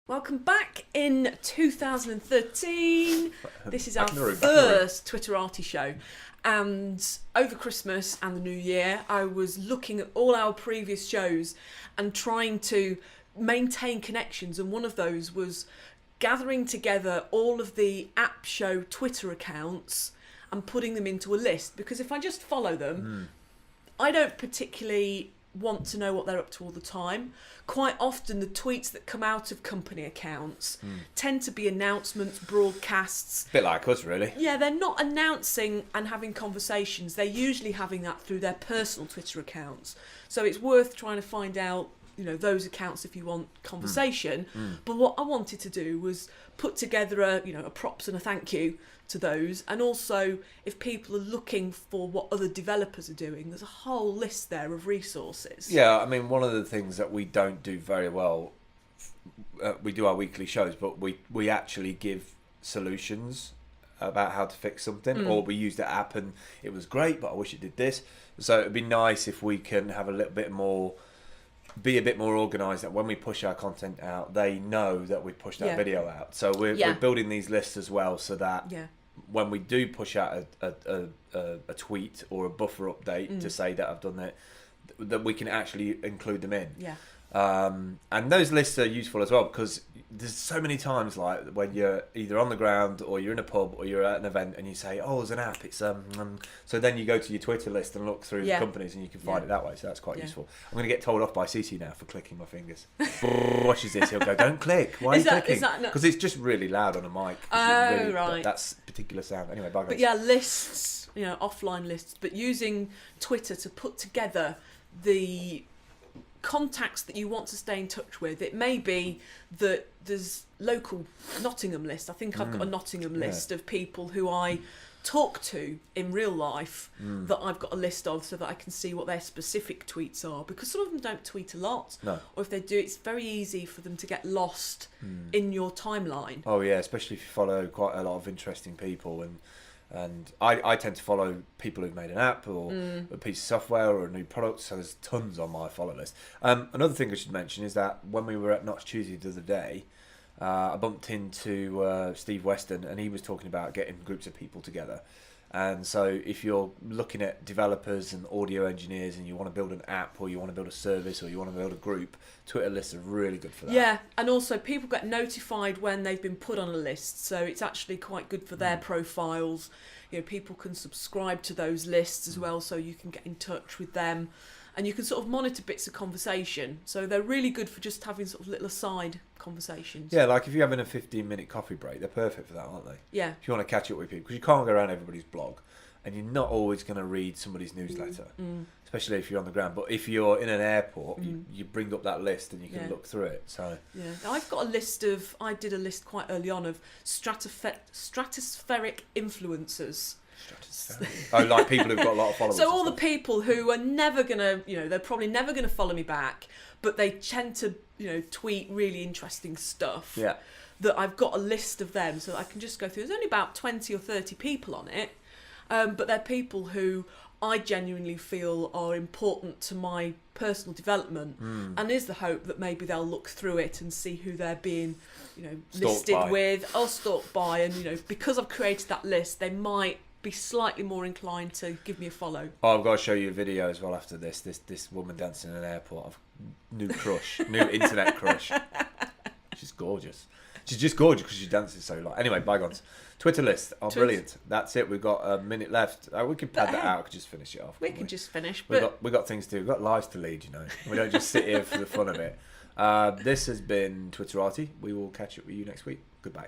Welcome back in 2013. This is our first Twitterati show. And over Christmas and the New Year, I was looking at all our previous shows and trying to maintain connections. And one of those was gathering together all of the app show Twitter accounts and putting them into a list. Because if I just follow them, I don't particularly want to know what they're up to all the time. Quite often the tweets that come out of company accounts tend to be announcements, broadcasts. A bit like us, really. Yeah, they're not announcing and having conversations. They're usually having that through their personal Twitter accounts. So it's worth trying to find out, you know, those accounts if you want conversation. But what I wanted to do was put together a props and a thank you to those, and also if people are looking for what other developers are doing, there's a whole list there of resources. Yeah, I mean, one of the things that we don't do very well, we do our weekly shows, but we actually give solutions about how to fix something, or we used the app and it was great, but I wish it did this. So it'd be nice if we can have a little bit more, be a bit more organised, that when we push our content out, they know that we pushed that video out. So we're building these lists as well, so that when we do push out a tweet or a buffer update to say that I've done it, that we can actually include them in. Yeah. And those lists are useful as well, because there's so many times, like when you're either on the ground or you're in a pub or you're at an event and you say, oh, there's an app, it's so then you go to your Twitter list and look through the companies and you can find it that way. So that's quite useful. I'm going to get told off by CC now for clicking my fingers. Watches this, he'll go, don't click. Why are you clicking? Because it's just really loud on a mic. Oh, right. That's particular sound. Anyway, bye guys. But yeah, lists, offline lists, but using Twitter to put together the contacts that you want to stay in touch with. It may be that there's local Nottingham list. I think I've got a Nottingham list of people who I talk to in real life that I've got a list of, so that I can see what their specific tweets are, because some of them don't tweet a lot, or if they do, it's very easy for them to get lost in your timeline. Oh yeah, especially if you follow quite a lot of interesting people, and I tend to follow people who've made an app or a piece of software or a new product, so there's tons on my follow list. Another thing I should mention is that when we were at Notch Tuesday the other day, I bumped into Steve Weston, and he was talking about getting groups of people together. And so if you're looking at developers and audio engineers and you want to build an app, or you want to build a service, or you want to build a group, Twitter lists are really good for that. Yeah, and also people get notified when they've been put on a list, so it's actually quite good for their profiles. People can subscribe to those lists as well, so you can get in touch with them, and you can sort of monitor bits of conversation. So they're really good for just having sort of little aside conversations. Yeah, like if you're having a 15-minute coffee break, they're perfect for that, aren't they? Yeah. If you want to catch up with people, because you can't go around everybody's blog, and you're not always going to read somebody's newsletter, especially if you're on the ground. But if you're in an airport, you bring up that list and you can look through it. So I've got a list of, I did a list quite early on of stratospheric influencers. Oh, like people who've got a lot of followers. So all the people who are never gonna, they're probably never gonna follow me back, but they tend to, tweet really interesting stuff. Yeah. That I've got a list of them, so I can just go through. There's only about 20 or 30 people on it, but they're people who I genuinely feel are important to my personal development, and is the hope that maybe they'll look through it and see who they're being, listed with or stalked by, and because I've created that list, they might be slightly more inclined to give me a follow. Oh, I've got to show you a video as well after this. This woman dancing in an airport. New crush, new internet crush. She's gorgeous. She's just gorgeous because she dances so long. Anyway, bygones. Twitter list. Oh, brilliant. That's it. We've got a minute left. We could pad that out. We could just finish it off. We can just finish. We've got things to do. We've got lives to lead, We don't just sit here for the fun of it. This has been Twitterati. We will catch up with you next week. Goodbye.